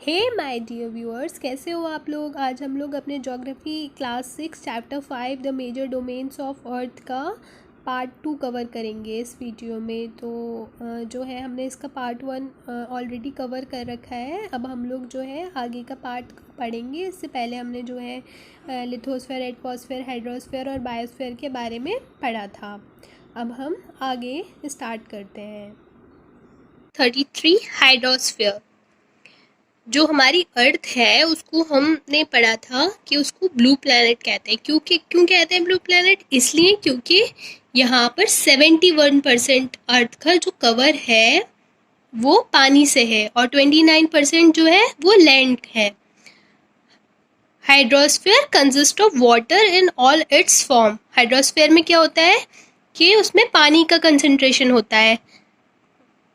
Hey my dear viewers, कैसे हो आप लोग। आज हम लोग अपने geography class 6 chapter 5 the major domains of earth का पार्ट 2 कवर करेंगे इस वीडियो में। तो जो है हमने इसका पार्ट 1 ऑलरेडी कवर कर रखा है। अब हम लोग जो है आगे का पार्ट पढ़ेंगे। इससे पहले हमने जो है लिथोस्फीयर, एटमॉस्फेयर, हाइड्रोस्फीयर और बायोस्फीयर के बारे में पढ़ा था। अब हम आगे स्टार्ट करते हैं। 33 हाइड्रोस्फीयर। जो हमारी अर्थ है उसको हमने पढ़ा था कि उसको ब्लू प्लैनेट कहते हैं। क्यों कहते हैं ब्लू प्लैनेट? इसलिए क्योंकि यहाँ पर 71% अर्थ का जो कवर है वो पानी से है और 29% जो है वो लैंड है। Hydrosphere consist of water in all it's form. Hydrosphere में क्या होता है कि उसमें पानी का कंसंट्रेशन होता है।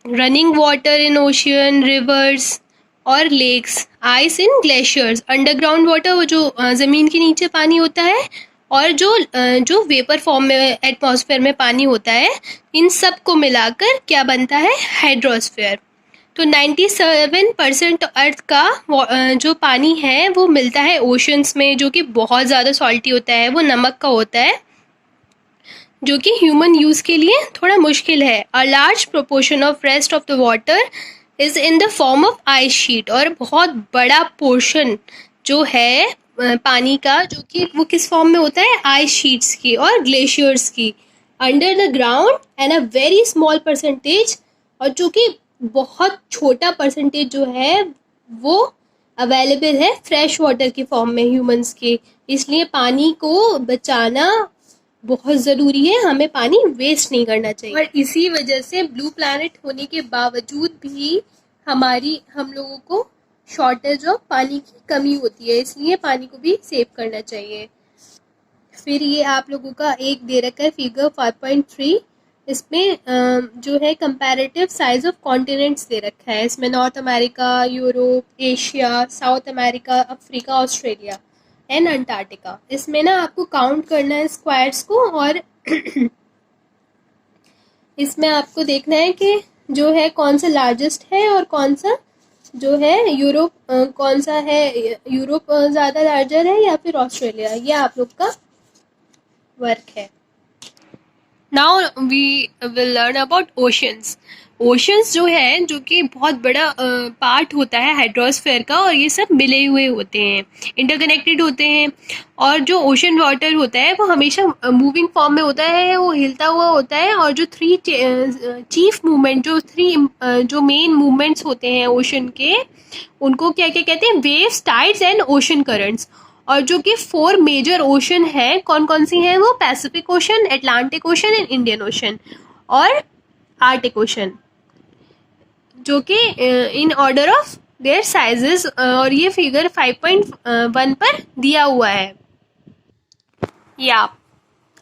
Running water in ocean, rivers और lakes, ice in glaciers, underground water वो जो ज़मीन के नीचे पानी होता है और जो वेपर फॉर्म में एटमॉस्फेयर में पानी होता है, इन सब को मिलाकर क्या बनता है? हाइड्रोस्फीयर। तो 97% अर्थ का जो पानी है वो मिलता है ओशंस में, जो कि बहुत ज़्यादा सॉल्टी होता है, वो नमक का होता है, जो कि ह्यूमन यूज़ के लिए थोड़ा मुश्किल है। A large proportion of rest of the water is in the form of ice sheet. और बहुत बड़ा पोर्शन जो है पानी का, जो कि वो किस फॉर्म में होता है? आइस शीट्स की और ग्लेशियर्स की, under the ground, and a very small percentage, और जो कि बहुत छोटा परसेंटेज जो है वो अवेलेबल है फ्रेश वाटर के फॉर्म में ह्यूमंस के। इसलिए पानी को बचाना बहुत ज़रूरी है, हमें पानी वेस्ट नहीं करना चाहिए। और इसी वजह से ब्लू प्लैनेट होने के बावजूद भी हम लोगों को शॉर्टेज ऑफ पानी की कमी होती है, इसलिए पानी को भी सेव करना चाहिए। फिर ये आप लोगों का एक दे रखा है फिगर 5.3। इसमें जो है कंपैरेटिव साइज ऑफ कॉन्टिनेंट्स दे रखा है। इसमें north America, Europe, Asia, south America, Africa, Australia and Antarctica. इसमें ना आपको काउंट करना है स्क्वायर्स को, और इसमें आपको देखना है कि जो है कौन सा लार्जेस्ट है और कौन सा जो है यूरोप, कौन सा है यूरोप ज़्यादा लार्जर है या फिर ऑस्ट्रेलिया। ये आप लोग का वर्क है। Now we will learn about oceans. Oceans जो है, जो कि बहुत बड़ा पार्ट होता है हाइड्रोस्फीयर का, और ये सब मिले हुए होते हैं, इंटरकनेक्टेड होते हैं। और जो ओशन वाटर होता है वो हमेशा मूविंग फॉर्म में होता है, वो हिलता हुआ होता है। और जो चीफ मूवमेंट, जो मेन मूवमेंट्स होते हैं ओशन के, उनको क्या क्या कहते हैं? Waves, tides and ocean currents. और जो कि 4 मेजर ओशन है, कौन कौन सी हैं वो? Pacific Ocean, Atlantic Ocean and Indian Ocean और आर्टिक ओशन, जो कि in order of their sizes. और ये फिगर 5.1 पर दिया हुआ है। या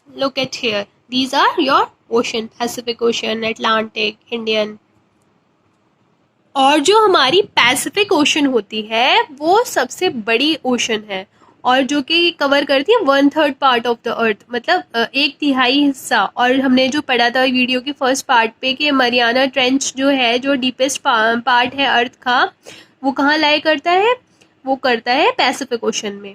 look at here, these are your ocean, Pacific Ocean, Atlantic, Indian. और जो हमारी पैसिफिक ओशन होती है वो सबसे बड़ी ओशन है, और जो कि कवर करती है 1/3 पार्ट ऑफ द अर्थ, मतलब 1/3 हिस्सा। और हमने जो पढ़ा था वीडियो के फर्स्ट पार्ट पे कि मरियाना ट्रेंच जो है, जो डीपेस्ट पार्ट है अर्थ का, वो कहाँ लाई करता है? वो करता है पैसिफिक ओशन में।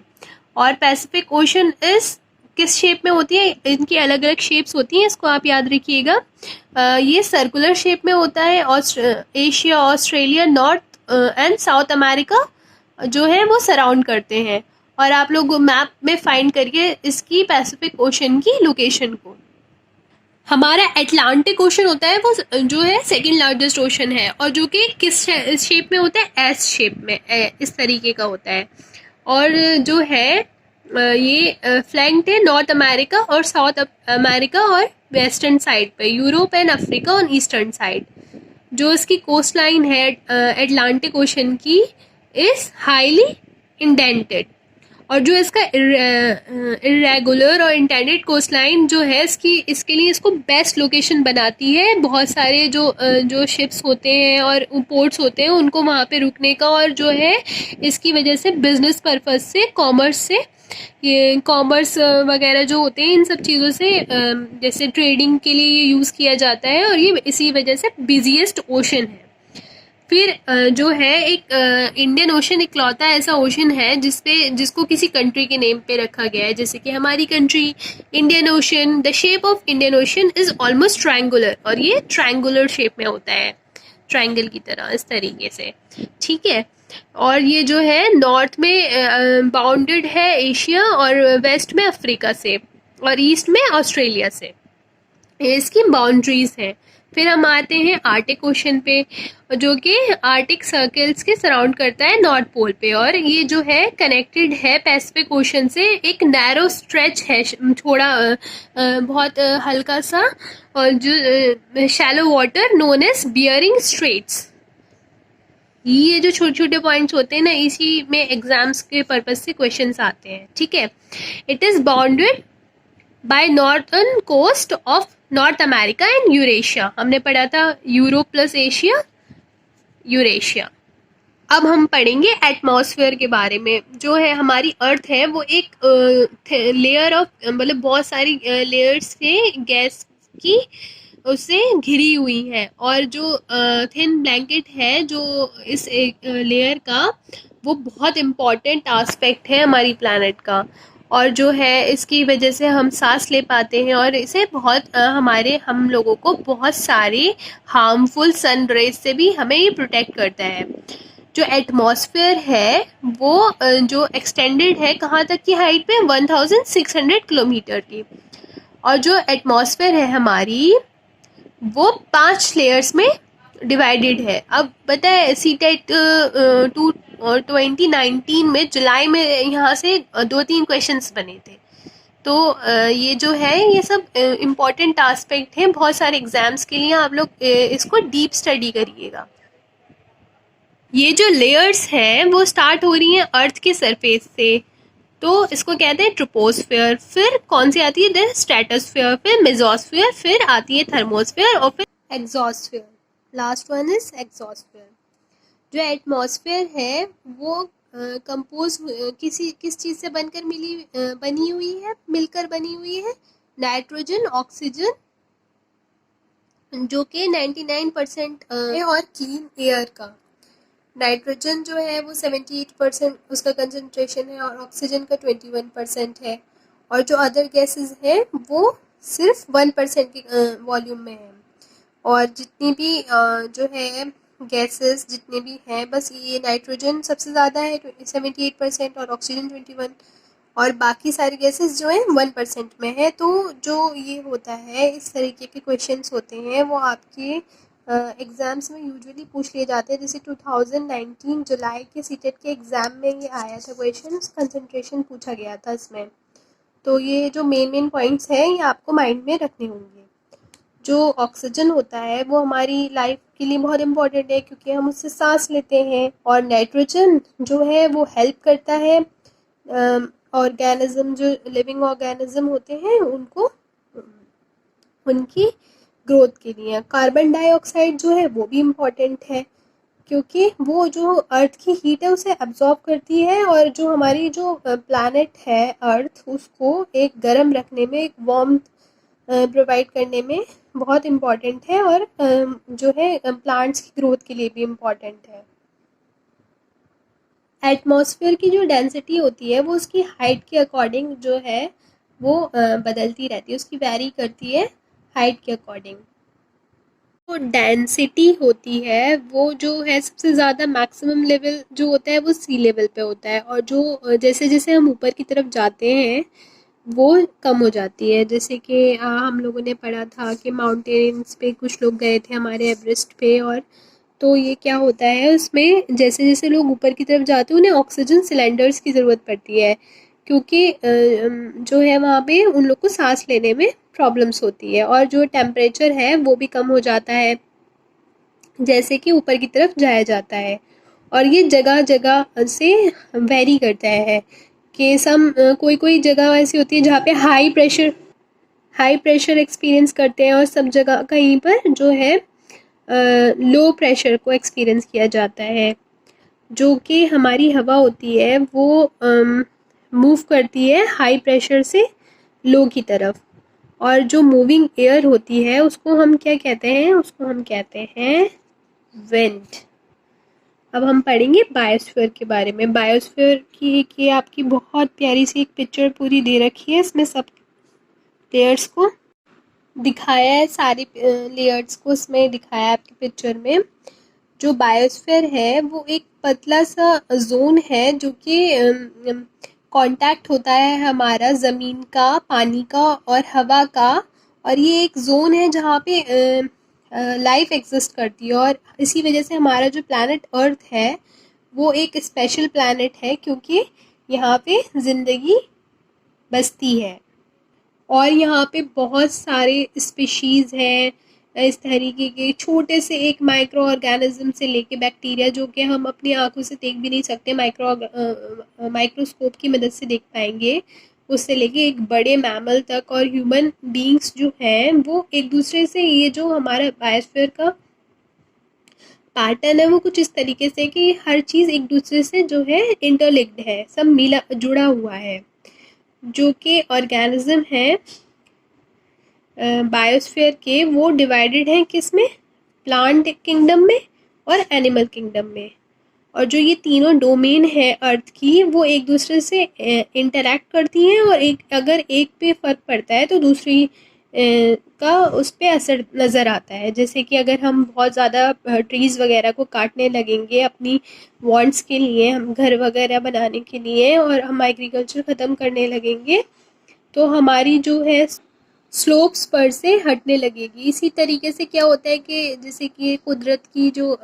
और पैसिफिक ओशन इस किस शेप में होती है? इनकी अलग अलग शेप्स होती हैं, इसको आप याद रखिएगा। ये सर्कुलर शेप में होता है। Asia, Australia, north and south America जो है वो सराउंड करते हैं। और आप लोग मैप में फाइंड करिए इसकी पैसिफिक ओशन की लोकेशन को। हमारा अटलांटिक ओशन होता है, वो जो है सेकंड लार्जेस्ट ओशन है, और जो कि किस शेप में होता है? एस शेप में, इस तरीके का होता है। और जो है ये फ्लैंक्ड है नॉर्थ अमेरिका और साउथ अमेरिका और वेस्टर्न साइड पे, Europe and Africa on eastern side. जो इसकी कोस्ट लाइन है अटलांटिक ओशन की, इज हाईली इंडेंटेड। और जो इसका इरेगुलर और इंटेंडेड कोस्ट लाइन जो है, इसके लिए इसको बेस्ट लोकेशन बनाती है। बहुत सारे जो शिप्स होते हैं और पोर्ट्स होते हैं, उनको वहाँ पे रुकने का, और जो है इसकी वजह से बिजनेस पर्पस से, ये कॉमर्स वगैरह जो होते हैं, इन सब चीज़ों से जैसे ट्रेडिंग के लिए ये यूज़ किया जाता है। और ये इसी वजह से बिजिएस्ट ओशन है। फिर जो है एक इंडियन ओशन इकलौता ऐसा ओशन है जिसको किसी कंट्री के नेम पे रखा गया है, जैसे कि हमारी country Indian ocean. The shape of Indian ocean is almost triangular, और ये ट्रायंगुलर शेप में होता है, ट्रायंगल की तरह, इस तरीके से, ठीक है। और ये जो है नॉर्थ में बाउंडेड है एशिया और वेस्ट में अफ्रीका से और ईस्ट में ऑस्ट्रेलिया से, ये इसकी बाउंड्रीज हैं। फिर हम आते हैं आर्टिक ओशन पे, जो कि आर्टिक सर्कल्स के सराउंड करता है नॉर्थ पोल पे, और ये जो है कनेक्टेड है पैसिफिक ओशन से, एक नैरो स्ट्रेच है, थोड़ा बहुत हल्का सा, और जो shallow water known as Bering straits. ये जो छोटे छोटे पॉइंट्स होते हैं ना, इसी में एग्जाम्स के पर्पज से क्वेश्चंस आते हैं, ठीक है। It is bounded by northern coast of North America and Eurasia. हमने पढ़ा था यूरोप प्लस एशिया, यूरेशिया। अब हम पढ़ेंगे एटमॉस्फेयर के बारे में। जो है हमारी अर्थ है वो एक लेयर ऑफ, मतलब बहुत सारी लेयर्स से गैस की उससे घिरी हुई है, और जो थिन ब्लैंकेट है जो इस एक लेयर का, वो बहुत इम्पॉर्टेंट एस्पेक्ट है हमारी प्लानट का, और जो है इसकी वजह से हम सांस ले पाते हैं, और इसे बहुत हम लोगों को बहुत सारी हार्मफुल सन रेज से भी हमें ये प्रोटेक्ट करता है। जो एटमॉस्फेयर है वो जो एक्सटेंडेड है कहाँ तक की हाइट पे, 1600 किलोमीटर की, और जो एटमॉस्फेयर है हमारी वो 5 लेयर्स में डिवाइडेड है। अब पता है सीटेट 2019 में जुलाई में यहाँ से 2-3 क्वेश्चंस बने थे। तो ये जो है ये सब इम्पोर्टेंट एस्पेक्ट हैं बहुत सारे एग्जाम्स के लिए, आप लोग इसको डीप स्टडी करिएगा। ये जो लेयर्स हैं वो स्टार्ट हो रही हैं अर्थ के सरफेस से, तो इसको कहते हैं ट्रोपोस्फेयर। फिर कौन सी आती है, स्ट्रेटोस्फेयर, फिर मेसोस्फेयर, फिर आती है थर्मोस्फेयर, और फिर exosphere. Last one is exosphere. जो एटमॉस्फेयर है वो कंपोज किस चीज़ से बनी हुई है, मिलकर बनी हुई है, नाइट्रोजन, ऑक्सीजन, जो कि 99% है, और क्लीन एयर का। नाइट्रोजन जो है वो 78% उसका कंसंट्रेशन है, और ऑक्सीजन का 21% है, और जो अदर गैसेस हैं वो सिर्फ 1% की वॉल्यूम में है। और जितनी भी जो है गैसेस जितने भी हैं, बस ये नाइट्रोजन सबसे ज़्यादा है 78%, और ऑक्सीजन 21, और बाकी सारी गैसेस जो हैं 1% में है। तो जो ये होता है, इस तरीके के क्वेश्चंस होते हैं वो आपके एग्ज़ाम्स में यूजुअली पूछ लिए जाते हैं। जैसे 2019 जुलाई के सीटेट के एग्ज़ाम में ये आया था क्वेश्चन, कंसंट्रेशन पूछा गया था इसमें। तो ये जो मेन पॉइंट्स हैं ये आपको माइंड में रखने होंगे। जो ऑक्सीजन होता है वो हमारी लाइफ के लिए बहुत इम्पॉर्टेंट है, क्योंकि हम उससे सांस लेते हैं, और नाइट्रोजन जो है वो हेल्प करता है ऑर्गेनिज्म, जो लिविंग ऑर्गेनिज्म होते हैं उनको, उनकी ग्रोथ के लिए। कार्बन डाइऑक्साइड जो है वो भी इम्पॉर्टेंट है, क्योंकि वो जो अर्थ की हीट है उसे अब्जॉर्ब करती है, और जो हमारी जो प्लैनेट है अर्थ, उसको एक गर्म रखने में, एक वार्म प्रोवाइड करने में बहुत इम्पॉर्टेंट है, और जो है प्लांट्स की ग्रोथ के लिए भी इम्पॉर्टेंट है। एटमॉस्फेयर की जो डेंसिटी होती है वो उसकी हाइट के अकॉर्डिंग जो है वो बदलती रहती है, उसकी वैरी करती है हाइट के अकॉर्डिंग। तो डेंसिटी होती है वो जो है सबसे ज़्यादा मैक्सिमम लेवल जो होता है वो सी लेवल पे होता है, और जो जैसे जैसे हम ऊपर की तरफ जाते हैं वो कम हो जाती है। जैसे कि हम लोगों ने पढ़ा था कि माउंटेन्स पे कुछ लोग गए थे हमारे एवरेस्ट पे, और तो ये क्या होता है उसमें, जैसे जैसे लोग ऊपर की तरफ जाते हैं उन्हें ऑक्सीजन सिलेंडर्स की ज़रूरत पड़ती है, क्योंकि जो है वहाँ पे उन लोग को सांस लेने में प्रॉब्लम्स होती है, और जो टेम्परेचर है वो भी कम हो जाता है जैसे कि ऊपर की तरफ जाया जाता है। और ये जगह जगह से वेरी करता है कि कोई कोई जगह ऐसी होती है जहाँ पे हाई प्रेशर एक्सपीरियंस करते हैं, और सब जगह कहीं पर जो है लो प्रेशर को एक्सपीरियंस किया जाता है। जो कि हमारी हवा होती है वो मूव करती है हाई प्रेशर से लो की तरफ, और जो मूविंग एयर होती है उसको हम क्या कहते हैं, उसको हम कहते हैं विंड। अब हम पढ़ेंगे बायोस्फीयर के बारे में। बायोस्फीयर की एक ये आपकी बहुत प्यारी सी एक पिक्चर पूरी दे रखी है, इसमें सब लेयर्स को दिखाया है, सारी लेयर्स को इसमें दिखाया है आपकी पिक्चर में। जो बायोस्फीयर है वो एक पतला सा जोन है जो कि कांटेक्ट होता है हमारा ज़मीन का, पानी का और हवा का, और ये एक जोन है जहाँ पे लाइफ एग्जिस्ट करती है। और इसी वजह से हमारा जो प्लैनेट अर्थ है वो एक स्पेशल प्लैनेट है, क्योंकि यहाँ पे ज़िंदगी बसती है और यहाँ पे बहुत सारे स्पीशीज़ हैं इस तरीके के, छोटे से एक माइक्रो ऑर्गेनिज्म से लेके बैक्टीरिया जो कि हम अपनी आंखों से देख भी नहीं सकते, माइक्रोस्कोप की मदद से देख पाएंगे, उससे लेके एक बड़े मैमल तक, और ह्यूमन बीइंग्स जो हैं वो एक दूसरे से, ये जो हमारा बायोस्फीयर का पैटर्न है वो कुछ इस तरीके से कि हर चीज़ एक दूसरे से जो है इंटरलिंक्ड है, सब मिला जुड़ा हुआ है। जो कि ऑर्गेनिज्म है बायोस्फीयर के, वो डिवाइडेड हैं किस में, प्लांट किंगडम में और एनिमल किंगडम में। और जो ये तीनों डोमेन है अर्थ की वो एक दूसरे से इंटरेक्ट करती हैं, और अगर एक पे फ़र्क पड़ता है तो दूसरी का उस पर असर नज़र आता है। जैसे कि अगर हम बहुत ज़्यादा ट्रीज़ वगैरह को काटने लगेंगे अपनी वांट्स के लिए, हम घर वगैरह बनाने के लिए, और हम एग्रीकल्चर ख़त्म करने लगेंगे तो हमारी जो है स्लोप्स पर से हटने लगेगी। इसी तरीके से क्या होता है कि जैसे कि कुदरत की जो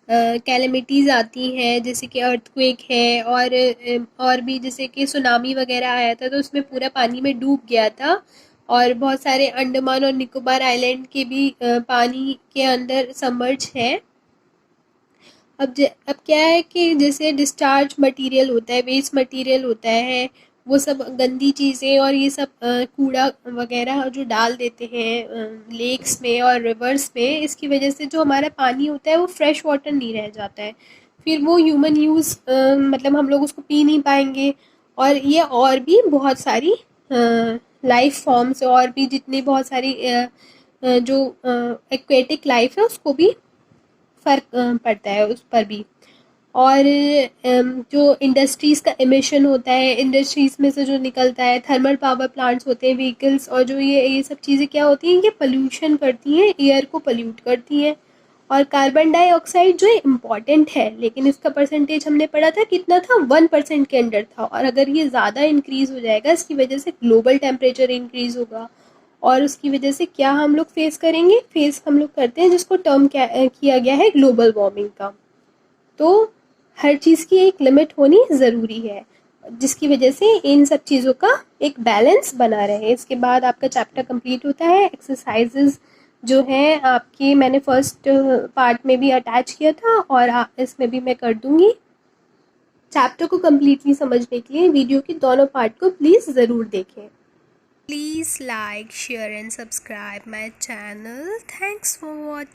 कैलेमिटीज़ आती हैं, जैसे कि अर्थक्वेक है, और भी जैसे कि सुनामी वगैरह आया था तो उसमें पूरा पानी में डूब गया था, और बहुत सारे अंडमान और निकोबार आइलैंड के भी पानी के अंदर सबमर्ज है। अब क्या है कि जैसे डिस्चार्ज मटेरियल होता है, वेस्ट मटेरियल होता है, वो सब गंदी चीज़ें और ये सब कूड़ा वगैरह जो डाल देते हैं लेक्स में और रिवर्स में, इसकी वजह से जो हमारा पानी होता है वो फ्रेश वाटर नहीं रह जाता है, फिर वो ह्यूमन यूज़ मतलब हम लोग उसको पी नहीं पाएंगे। और ये और भी बहुत सारी लाइफ फॉर्म्स और भी जितनी बहुत सारी जो एक्वेटिक लाइफ है उसको भी फ़र्क पड़ता है उस पर भी। और जो इंडस्ट्रीज़ का एमिशन होता है, इंडस्ट्रीज़ में से जो निकलता है, थर्मल पावर प्लांट्स होते हैं, व्हीकल्स, और जो ये सब चीज़ें क्या होती हैं कि पोल्यूशन करती हैं, एयर को पोल्यूट करती हैं। और कार्बन डाइऑक्साइड जो है इम्पॉर्टेंट है, लेकिन इसका परसेंटेज हमने पढ़ा था कितना था, 1% के अंडर था, और अगर ये ज़्यादा इंक्रीज़ हो जाएगा इसकी वजह से ग्लोबल टेम्परेचर इंक्रीज़ होगा, और उसकी वजह से क्या हम लोग फेस करेंगे, फेस हम लोग करते हैं जिसको टर्म क्या किया गया है, ग्लोबल वार्मिंग का। तो हर चीज़ की एक लिमिट होनी ज़रूरी है, जिसकी वजह से इन सब चीज़ों का एक बैलेंस बना रहे। इसके बाद आपका चैप्टर कंप्लीट होता है। एक्सरसाइजेज जो हैं आपकी मैंने फर्स्ट पार्ट में भी अटैच किया था और इसमें भी मैं कर दूँगी। चैप्टर को कम्प्लीटली समझने के लिए वीडियो की दोनों पार्ट को प्लीज़ ज़रूर देखें। Please like, share and subscribe my channel. Thanks for watching.